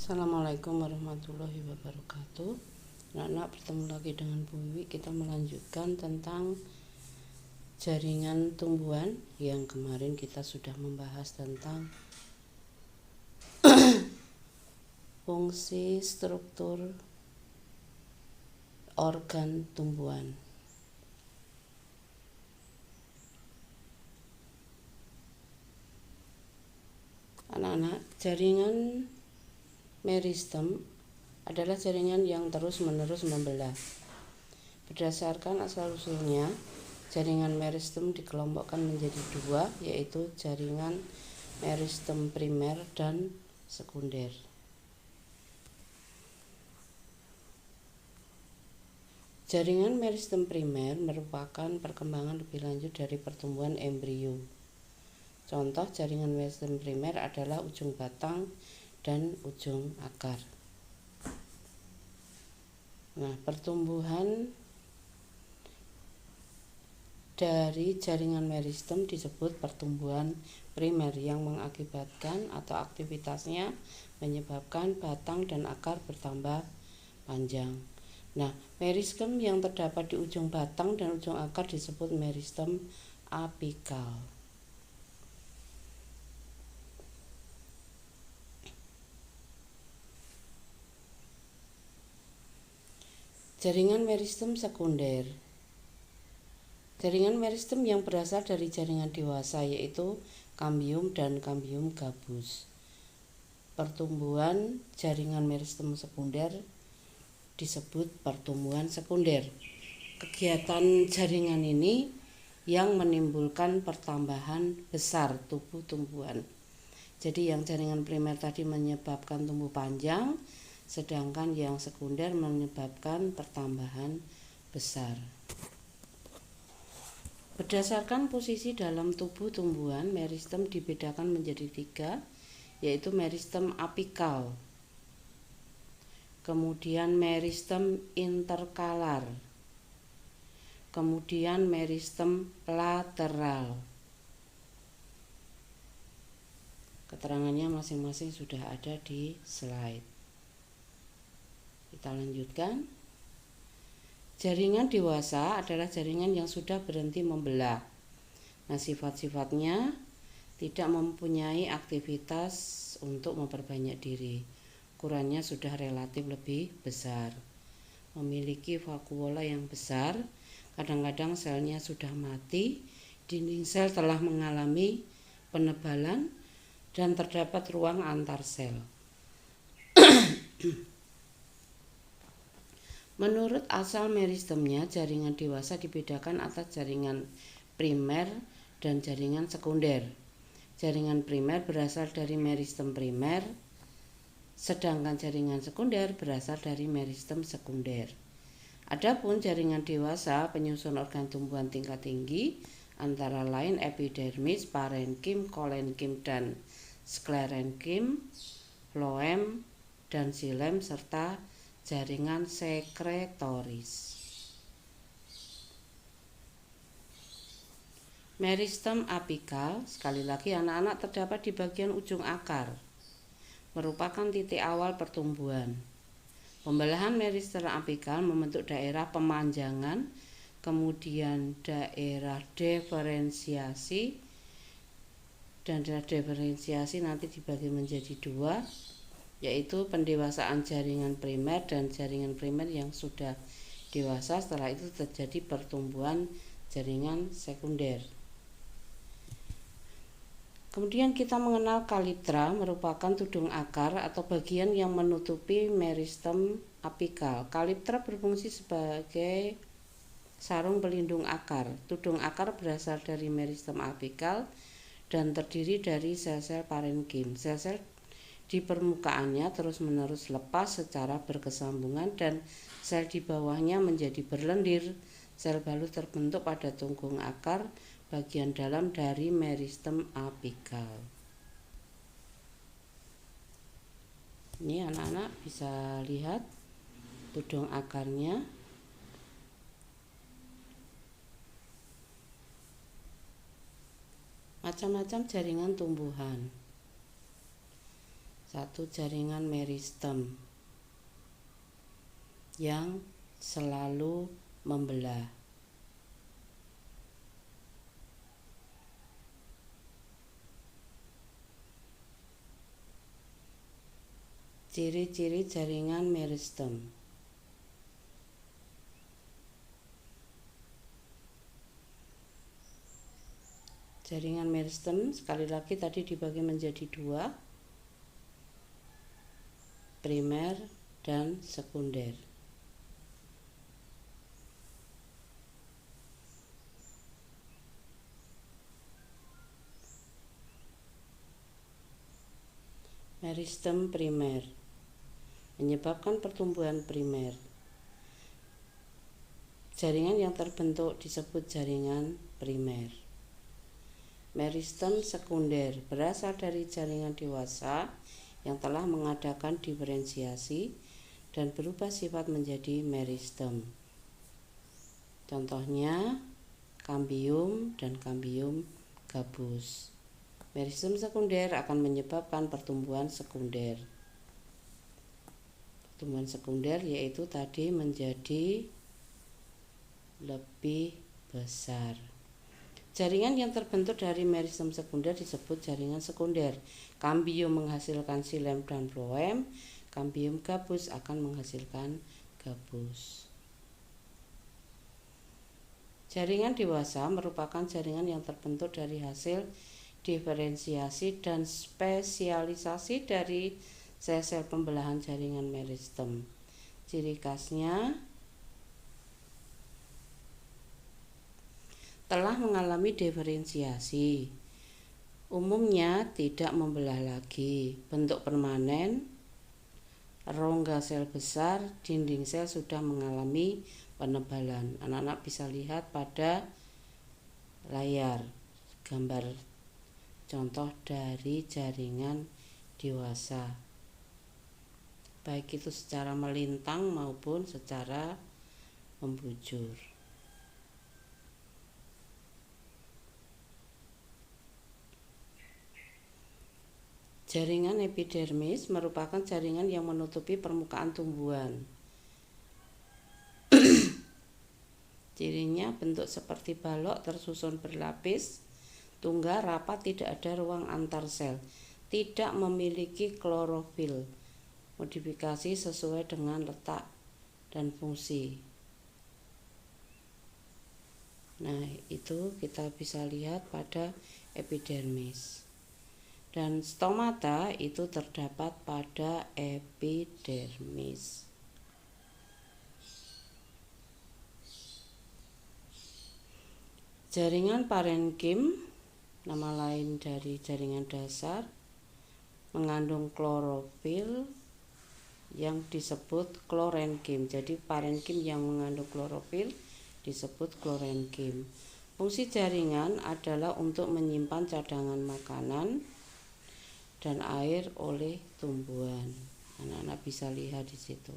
Assalamualaikum warahmatullahi wabarakatuh. Anak-anak, bertemu lagi dengan Bu Wiwi. Kita melanjutkan tentang jaringan tumbuhan yang kemarin kita sudah membahas tentang fungsi struktur organ tumbuhan. Anak-anak, jaringan meristem adalah jaringan yang terus-menerus membelah. Berdasarkan asal-usulnya, jaringan meristem dikelompokkan menjadi dua, yaitu jaringan meristem primer dan sekunder. Jaringan meristem primer merupakan perkembangan lebih lanjut dari pertumbuhan embrio. Contoh jaringan meristem primer adalah ujung batang dan ujung akar. Nah, pertumbuhan dari jaringan meristem disebut pertumbuhan primer yang mengakibatkan atau aktivitasnya menyebabkan batang dan akar bertambah panjang. Nah, meristem yang terdapat di ujung batang dan ujung akar disebut meristem apikal. Jaringan meristem sekunder. Jaringan meristem yang berasal dari jaringan dewasa yaitu kambium dan kambium gabus. Pertumbuhan jaringan meristem sekunder disebut pertumbuhan sekunder. Kegiatan jaringan ini yang menimbulkan pertambahan besar tubuh tumbuhan. Jadi yang jaringan primer tadi menyebabkan tumbuh panjang, sedangkan yang sekunder menyebabkan pertambahan besar. Berdasarkan posisi dalam tubuh tumbuhan, meristem dibedakan menjadi tiga, yaitu meristem apikal, kemudian meristem interkalar, kemudian meristem lateral. Keterangannya masing-masing sudah ada di slide. Kita lanjutkan. Jaringan dewasa adalah jaringan yang sudah berhenti membelah. Nah, sifat-sifatnya tidak mempunyai aktivitas untuk memperbanyak diri. Ukurannya sudah relatif lebih besar. Memiliki vakuola yang besar. Kadang-kadang selnya sudah mati. Dinding sel telah mengalami penebalan dan terdapat ruang antar sel. Menurut asal meristemnya, jaringan dewasa dibedakan atas jaringan primer dan jaringan sekunder. Jaringan primer berasal dari meristem primer, sedangkan jaringan sekunder berasal dari meristem sekunder. Adapun jaringan dewasa penyusun organ tumbuhan tingkat tinggi antara lain epidermis, parenkim, kolenkim, dan sklerenkim, floem, dan xilem, serta jaringan sekretoris. Meristem apikal, sekali lagi anak-anak, terdapat di bagian ujung akar, merupakan titik awal pertumbuhan. Pembelahan meristem apikal membentuk daerah pemanjangan, kemudian daerah diferensiasi, dan daerah diferensiasi nanti dibagi menjadi dua, yaitu pendewasaan jaringan primer dan jaringan primer yang sudah dewasa. Setelah itu terjadi pertumbuhan jaringan sekunder. Kemudian kita mengenal kaliptra, merupakan tudung akar atau bagian yang menutupi meristem apikal. Kaliptra berfungsi sebagai sarung pelindung akar. Tudung akar berasal dari meristem apikal dan terdiri dari sel-sel parenkim. Sel-sel di permukaannya terus-menerus lepas secara berkesambungan dan sel di bawahnya menjadi berlendir. Sel balut terbentuk pada tunggung akar bagian dalam dari meristem apikal. Ini anak-anak bisa lihat tudung akarnya. Macam-macam jaringan tumbuhan. Satu jaringan meristem yang selalu membelah. Ciri-ciri jaringan meristem. Jaringan meristem sekali lagi tadi dibagi menjadi dua, primer dan sekunder. Meristem primer menyebabkan pertumbuhan primer. Jaringan yang terbentuk disebut jaringan primer. Meristem sekunder berasal dari jaringan dewasa yang telah mengadakan diferensiasi dan berubah sifat menjadi meristem. Contohnya kambium dan kambium gabus. Meristem sekunder akan menyebabkan pertumbuhan sekunder. Pertumbuhan sekunder yaitu tadi menjadi lebih besar. Jaringan yang terbentuk dari meristem sekunder disebut jaringan sekunder. Kambium menghasilkan xilem dan floem, kambium gabus akan menghasilkan gabus. Jaringan dewasa merupakan jaringan yang terbentuk dari hasil diferensiasi dan spesialisasi dari sel-sel pembelahan jaringan meristem. Ciri khasnya telah mengalami diferensiasi. Umumnya tidak membelah lagi, bentuk permanen, rongga sel besar, dinding sel sudah mengalami penebalan. Anak-anak bisa lihat pada layar gambar contoh dari jaringan dewasa, baik itu secara melintang maupun secara membujur. Jaringan epidermis merupakan jaringan yang menutupi permukaan tumbuhan. Cirinya bentuk seperti balok tersusun berlapis, tunggal rapat, tidak ada ruang antar sel, tidak memiliki klorofil, modifikasi sesuai dengan letak dan fungsi. Nah, itu kita bisa lihat pada epidermis. Dan stomata itu terdapat pada epidermis. Jaringan parenkim, nama lain dari jaringan dasar, mengandung klorofil yang disebut klorenkim. Jadi parenkim yang mengandung klorofil disebut klorenkim. Fungsi jaringan adalah untuk menyimpan cadangan makanan dan air oleh tumbuhan. Anak-anak bisa lihat di situ.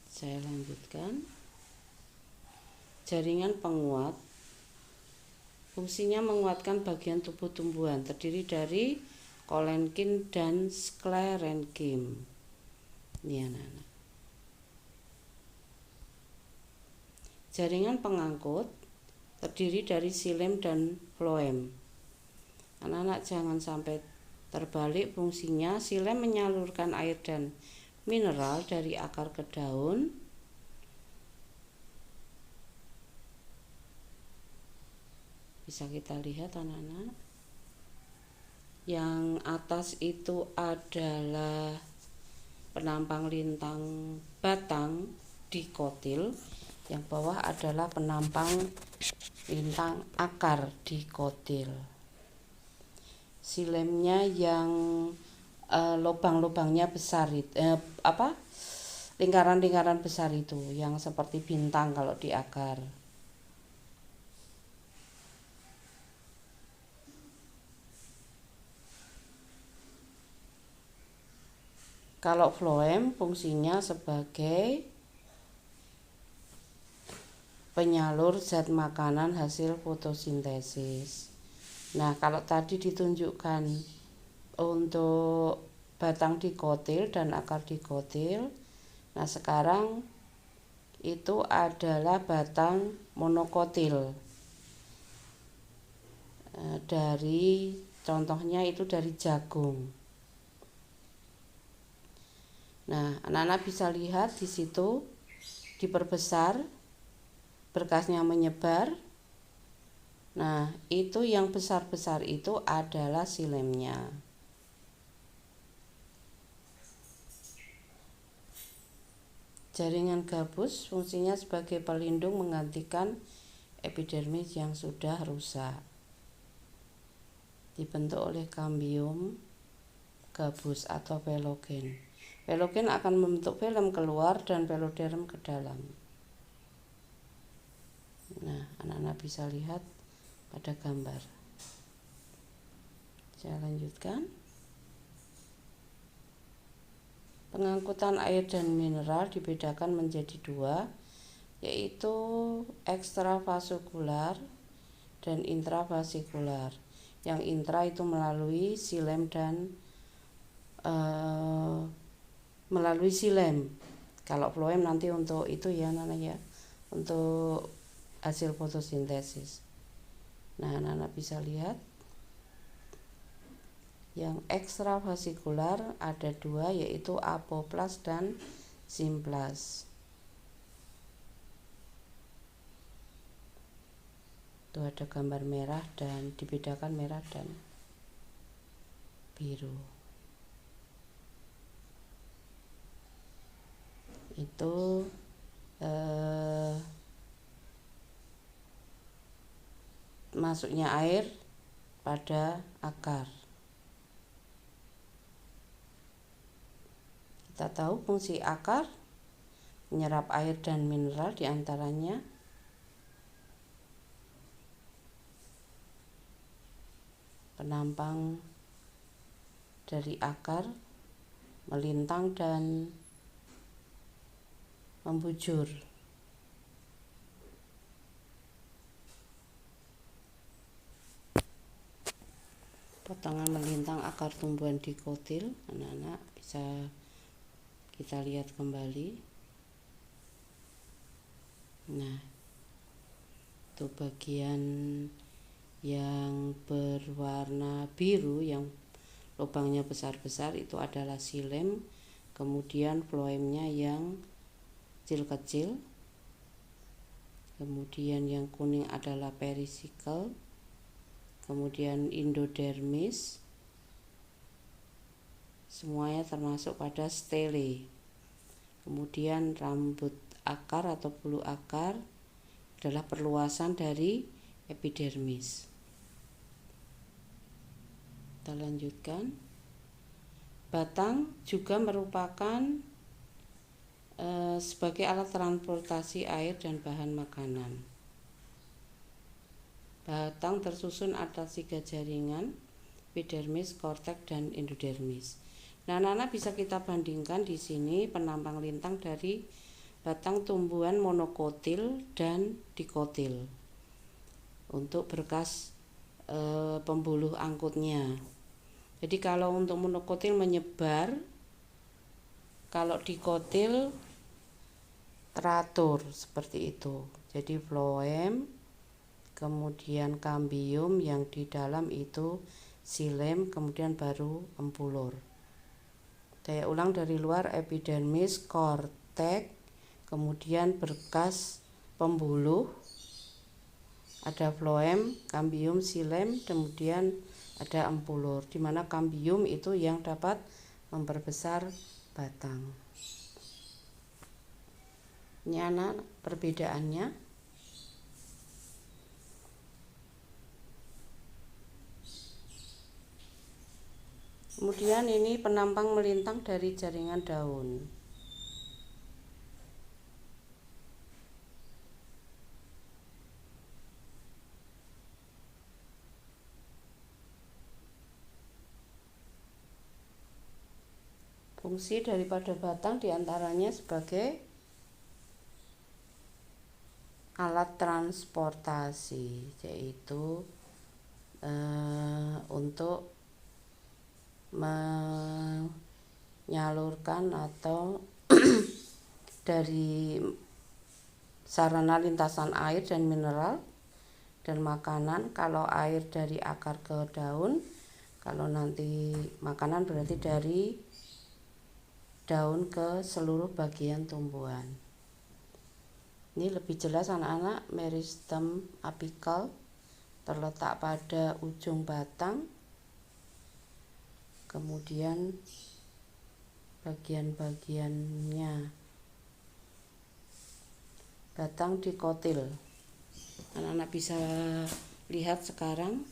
Saya lanjutkan. Jaringan penguat fungsinya menguatkan bagian tubuh tumbuhan, terdiri dari kolenkin dan sklerenkim. Ini anak-anak. Jaringan pengangkut terdiri dari xilem dan floem. Anak-anak jangan sampai terbalik fungsinya. Xilem menyalurkan air dan mineral dari akar ke daun. Bisa kita lihat anak-anak. Yang atas itu adalah penampang lintang batang dikotil. Yang bawah adalah penampang lintang akar dikotil. Xilemnya yang lubang-lubangnya besar itu, lingkaran-lingkaran besar itu yang seperti bintang kalau di akar. Kalau floem fungsinya sebagai penyalur zat makanan hasil fotosintesis. Nah, kalau tadi ditunjukkan untuk batang dikotil dan akar dikotil, nah sekarang itu adalah batang monokotil. Dari contohnya itu dari jagung. Nah, anak-anak bisa lihat di situ diperbesar, berkasnya menyebar. Nah, itu yang besar-besar itu adalah silemnya. Jaringan gabus fungsinya sebagai pelindung menggantikan epidermis yang sudah rusak. Dibentuk oleh kambium gabus atau velogen. Velogen akan membentuk film keluar dan veloderm ke dalam. Nah, anak-anak bisa lihat pada gambar. Saya lanjutkan. Pengangkutan air dan mineral dibedakan menjadi dua, yaitu ekstravasikular dan intravasikular. Yang intra itu melalui silem dan melalui silem. Kalau floem nanti untuk itu ya namanya, untuk hasil fotosintesis. Nah, anak-anak bisa lihat yang ekstravasikular ada dua, yaitu apoplas dan simplas. Itu ada gambar merah dan dibedakan merah dan biru. Itu masuknya air pada akar. Kita tahu fungsi akar menyerap air dan mineral, diantaranya penampang dari akar melintang dan membujur. Potongan melintang akar tumbuhan dikotil, anak-anak bisa kita lihat kembali. Nah, itu bagian yang berwarna biru yang lubangnya besar-besar itu adalah silem, kemudian floemnya yang kecil-kecil, kemudian yang kuning adalah perisikel, kemudian endodermis, semuanya termasuk pada stele. Kemudian rambut akar atau bulu akar adalah perluasan dari epidermis. Kita lanjutkan. Batang juga merupakan sebagai alat transportasi air dan bahan makanan. Batang tersusun atas 3 jaringan, epidermis, korteks, dan endodermis. Nah, anak-anak bisa kita bandingkan di sini penampang lintang dari batang tumbuhan monokotil dan dikotil untuk berkas pembuluh angkutnya. Jadi kalau untuk monokotil menyebar, kalau dikotil teratur seperti itu. Jadi floem, kemudian kambium, yang di dalam itu silem, kemudian baru empulur. Saya ulang dari luar epidermis, korteks, kemudian berkas pembuluh, ada floem, kambium, silem, kemudian ada empulur, di mana kambium itu yang dapat memperbesar batang. Ini anak perbedaannya. Kemudian ini penampang melintang dari jaringan daun. Fungsi daripada batang diantaranya sebagai alat transportasi, yaitu untuk menyalurkan atau dari sarana lintasan air dan mineral dan makanan. Kalau air dari akar ke daun, kalau nanti makanan berarti dari daun ke seluruh bagian tumbuhan. Ini lebih jelas anak-anak, meristem apikal terletak pada ujung batang, kemudian bagian-bagiannya batang dikotil. Anak-anak bisa lihat sekarang.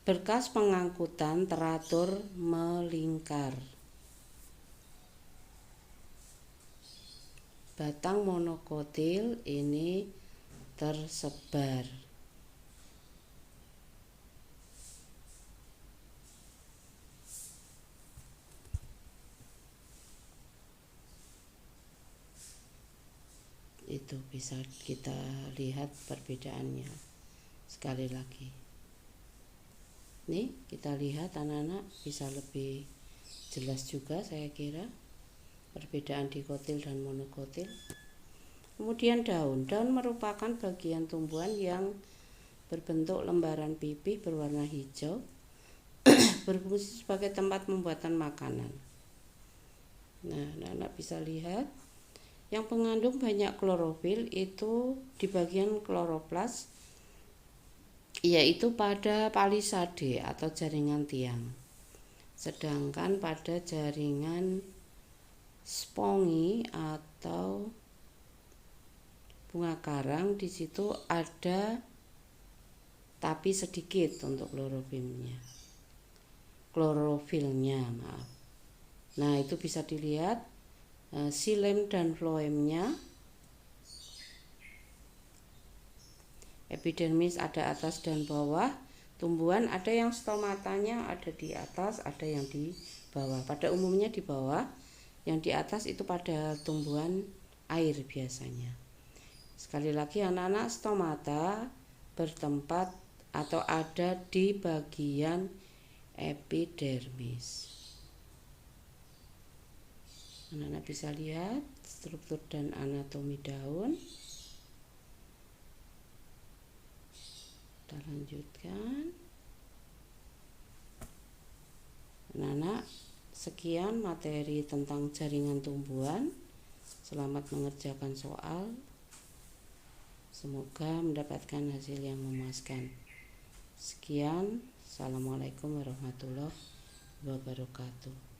Berkas pengangkutan teratur melingkar. Batang monokotil ini tersebar. Itu bisa kita lihat perbedaannya. Sekali lagi. Nih, kita lihat anak-anak bisa lebih jelas juga saya kira perbedaan dikotil dan monokotil. Kemudian daun. Daun merupakan bagian tumbuhan yang berbentuk lembaran pipih berwarna hijau, berfungsi sebagai tempat pembuatan makanan. Nah, anak-anak bisa lihat yang mengandung banyak klorofil itu di bagian kloroplas, yaitu pada palisade atau jaringan tiang. Sedangkan pada jaringan spongi atau bunga karang di situ ada tapi sedikit untuk klorofilnya, maaf. Nah, itu bisa dilihat xilem dan floemnya. Epidermis ada atas dan bawah. Tumbuhan ada yang stomatanya ada di atas, ada yang di bawah. Pada umumnya di bawah, yang di atas itu pada tumbuhan air biasanya. Sekali lagi anak-anak, stomata bertempat atau ada di bagian epidermis. Anak-anak bisa lihat struktur dan anatomi daun. Kita lanjutkan. Anak-anak, sekian materi tentang jaringan tumbuhan. Selamat mengerjakan soal. Semoga mendapatkan hasil yang memuaskan. Sekian. Assalamualaikum warahmatullahi wabarakatuh.